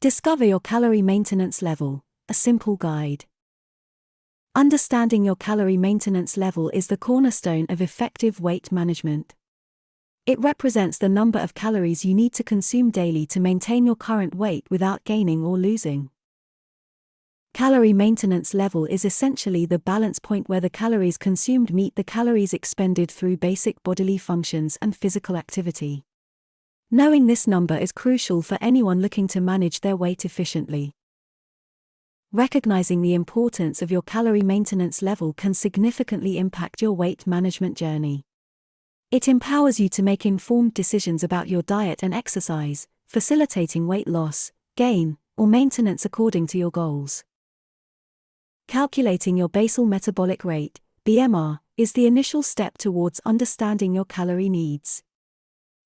Discover your calorie maintenance level, a simple guide. Understanding your calorie maintenance level is the cornerstone of effective weight management. It represents the number of calories you need to consume daily to maintain your current weight without gaining or losing. Calorie maintenance level is essentially the balance point where the calories consumed meet the calories expended through basic bodily functions and physical activity. Knowing this number is crucial for anyone looking to manage their weight efficiently. Recognizing the importance of your calorie maintenance level can significantly impact your weight management journey. It empowers you to make informed decisions about your diet and exercise, facilitating weight loss, gain, or maintenance according to your goals. Calculating your basal metabolic rate, BMR, is the initial step towards understanding your calorie needs.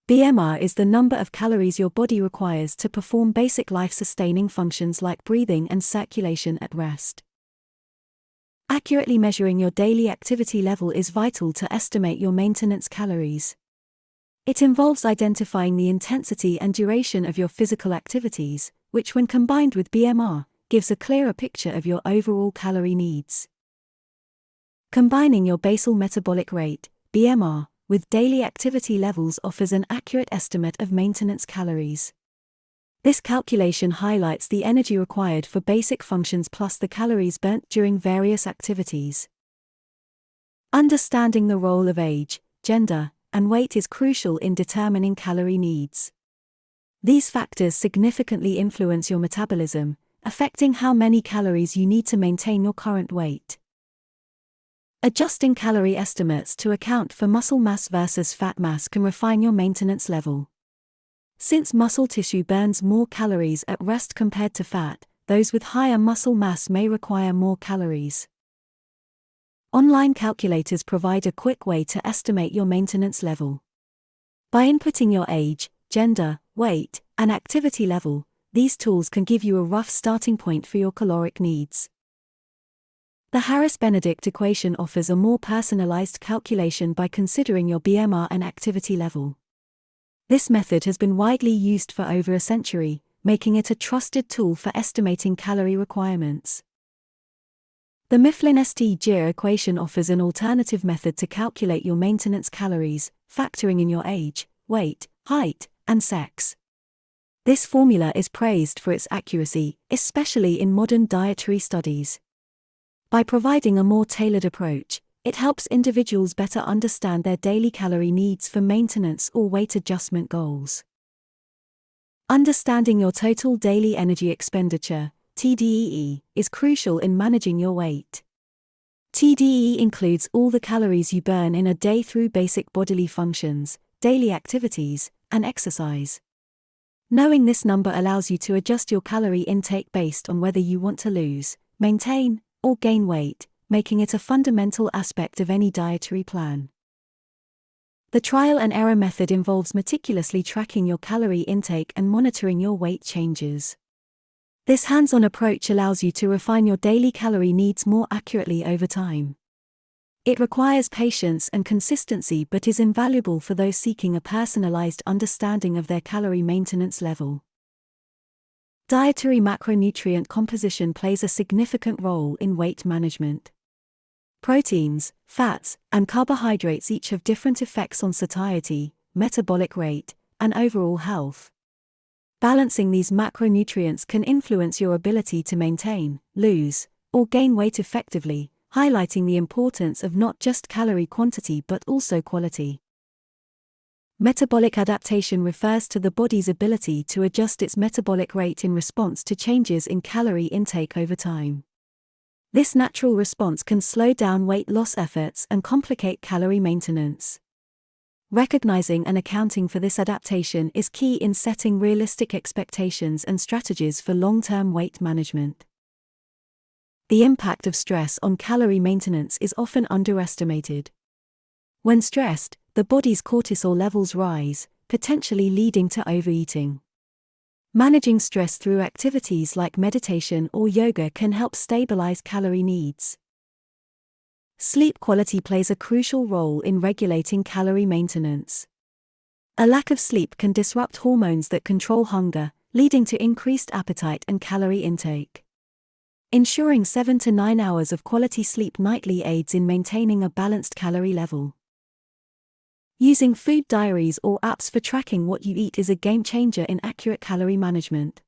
BMR is the number of calories your body requires to perform basic life-sustaining functions like breathing and circulation at rest. Accurately measuring your daily activity level is vital to estimate your maintenance calories. It involves identifying the intensity and duration of your physical activities, which when combined with BMR, gives a clearer picture of your overall calorie needs. Combining your basal metabolic rate, BMR, with daily activity levels offers an accurate estimate of maintenance calories. This calculation highlights the energy required for basic functions plus the calories burnt during various activities. Understanding the role of age, gender, and weight is crucial in determining calorie needs. These factors significantly influence your metabolism, affecting how many calories you need to maintain your current weight. Adjusting calorie estimates to account for muscle mass versus fat mass can refine your maintenance level. Since muscle tissue burns more calories at rest compared to fat, those with higher muscle mass may require more calories. Online calculators provide a quick way to estimate your maintenance level. By inputting your age, gender, weight, and activity level, these tools can give you a rough starting point for your caloric needs. The Harris-Benedict equation offers a more personalized calculation by considering your BMR and activity level. This method has been widely used for over a century, making it a trusted tool for estimating calorie requirements. The Mifflin-St. equation offers an alternative method to calculate your maintenance calories, factoring in your age, weight, height, and sex. This formula is praised for its accuracy, especially in modern dietary studies. By providing a more tailored approach, it helps individuals better understand their daily calorie needs for maintenance or weight adjustment goals. Understanding your total daily energy expenditure, TDEE, is crucial in managing your weight. TDEE includes all the calories you burn in a day through basic bodily functions, daily activities, and exercise. Knowing this number allows you to adjust your calorie intake based on whether you want to lose, maintain, or gain weight, making it a fundamental aspect of any dietary plan. The trial and error method involves meticulously tracking your calorie intake and monitoring your weight changes. This hands-on approach allows you to refine your daily calorie needs more accurately over time. It requires patience and consistency but is invaluable for those seeking a personalized understanding of their calorie maintenance level. Dietary macronutrient composition plays a significant role in weight management. Proteins, fats, and carbohydrates each have different effects on satiety, metabolic rate, and overall health. Balancing these macronutrients can influence your ability to maintain, lose, or gain weight effectively, highlighting the importance of not just calorie quantity but also quality. Metabolic adaptation refers to the body's ability to adjust its metabolic rate in response to changes in calorie intake over time. This natural response can slow down weight loss efforts and complicate calorie maintenance. Recognizing and accounting for this adaptation is key in setting realistic expectations and strategies for long-term weight management. The impact of stress on calorie maintenance is often underestimated. When stressed, the body's cortisol levels rise, potentially leading to overeating. Managing stress through activities like meditation or yoga can help stabilize calorie needs. Sleep quality plays a crucial role in regulating calorie maintenance. A lack of sleep can disrupt hormones that control hunger, leading to increased appetite and calorie intake. Ensuring 7 to 9 hours of quality sleep nightly aids in maintaining a balanced calorie level. Using food diaries or apps for tracking what you eat is a game changer in accurate calorie management.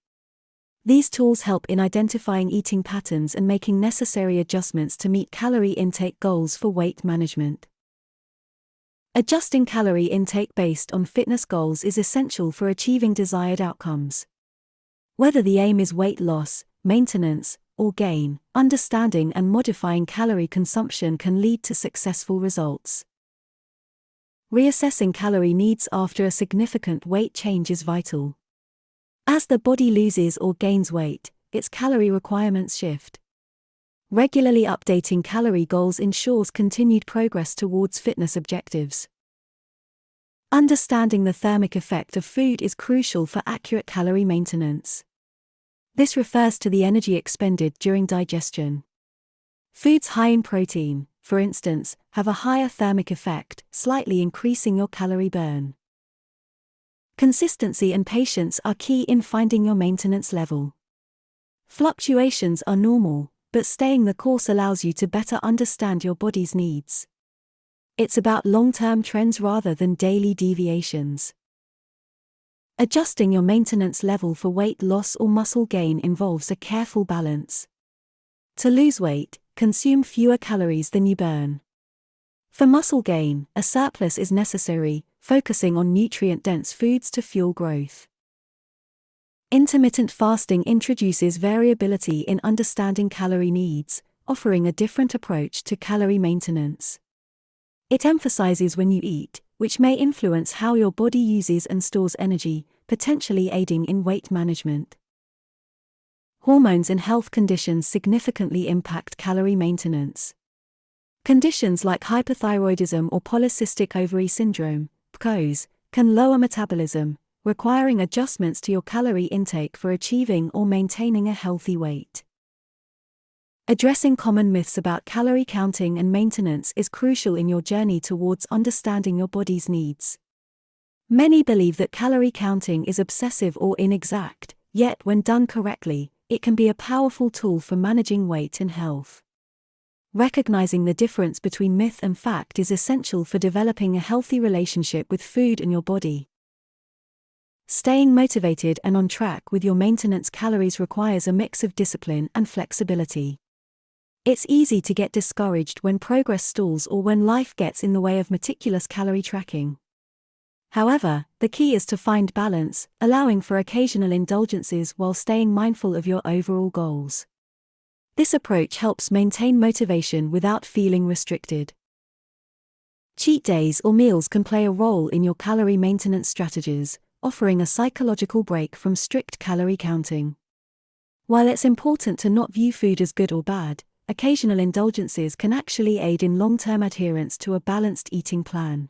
These tools help in identifying eating patterns and making necessary adjustments to meet calorie intake goals for weight management. Adjusting calorie intake based on fitness goals is essential for achieving desired outcomes. Whether the aim is weight loss, maintenance, or gain, understanding and modifying calorie consumption can lead to successful results. Reassessing calorie needs after a significant weight change is vital. As the body loses or gains weight, its calorie requirements shift. Regularly updating calorie goals ensures continued progress towards fitness objectives. Understanding the thermic effect of food is crucial for accurate calorie maintenance. This refers to the energy expended during digestion. Foods high in protein, for instance, have a higher thermic effect, slightly increasing your calorie burn. Consistency and patience are key in finding your maintenance level. Fluctuations are normal, but staying the course allows you to better understand your body's needs. It's about long-term trends rather than daily deviations. Adjusting your maintenance level for weight loss or muscle gain involves a careful balance. To lose weight, consume fewer calories than you burn. For muscle gain, a surplus is necessary, focusing on nutrient-dense foods to fuel growth. Intermittent fasting introduces variability in understanding calorie needs, offering a different approach to calorie maintenance. It emphasizes when you eat, which may influence how your body uses and stores energy, potentially aiding in weight management. Hormones and health conditions significantly impact calorie maintenance. Conditions like hypothyroidism or polycystic ovary syndrome, PCOS, can lower metabolism, requiring adjustments to your calorie intake for achieving or maintaining a healthy weight. Addressing common myths about calorie counting and maintenance is crucial in your journey towards understanding your body's needs. Many believe that calorie counting is obsessive or inexact, yet when done correctly, it can be a powerful tool for managing weight and health. Recognizing the difference between myth and fact is essential for developing a healthy relationship with food and your body. Staying motivated and on track with your maintenance calories requires a mix of discipline and flexibility. It's easy to get discouraged when progress stalls or when life gets in the way of meticulous calorie tracking. However, the key is to find balance, allowing for occasional indulgences while staying mindful of your overall goals. This approach helps maintain motivation without feeling restricted. Cheat days or meals can play a role in your calorie maintenance strategies, offering a psychological break from strict calorie counting. While it's important to not view food as good or bad, occasional indulgences can actually aid in long-term adherence to a balanced eating plan.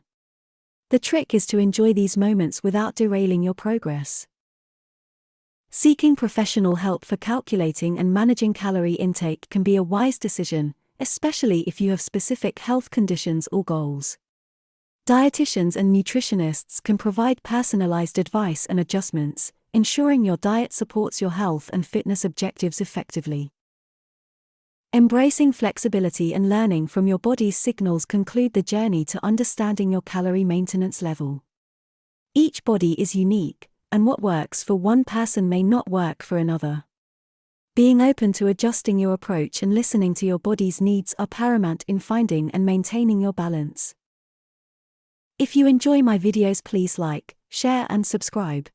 The trick is to enjoy these moments without derailing your progress. Seeking professional help for calculating and managing calorie intake can be a wise decision, especially if you have specific health conditions or goals. Dietitians and nutritionists can provide personalized advice and adjustments, ensuring your diet supports your health and fitness objectives effectively. Embracing flexibility and learning from your body's signals conclude the journey to understanding your calorie maintenance level. Each body is unique, and what works for one person may not work for another. Being open to adjusting your approach and listening to your body's needs are paramount in finding and maintaining your balance. If you enjoy my videos, please like, share and subscribe.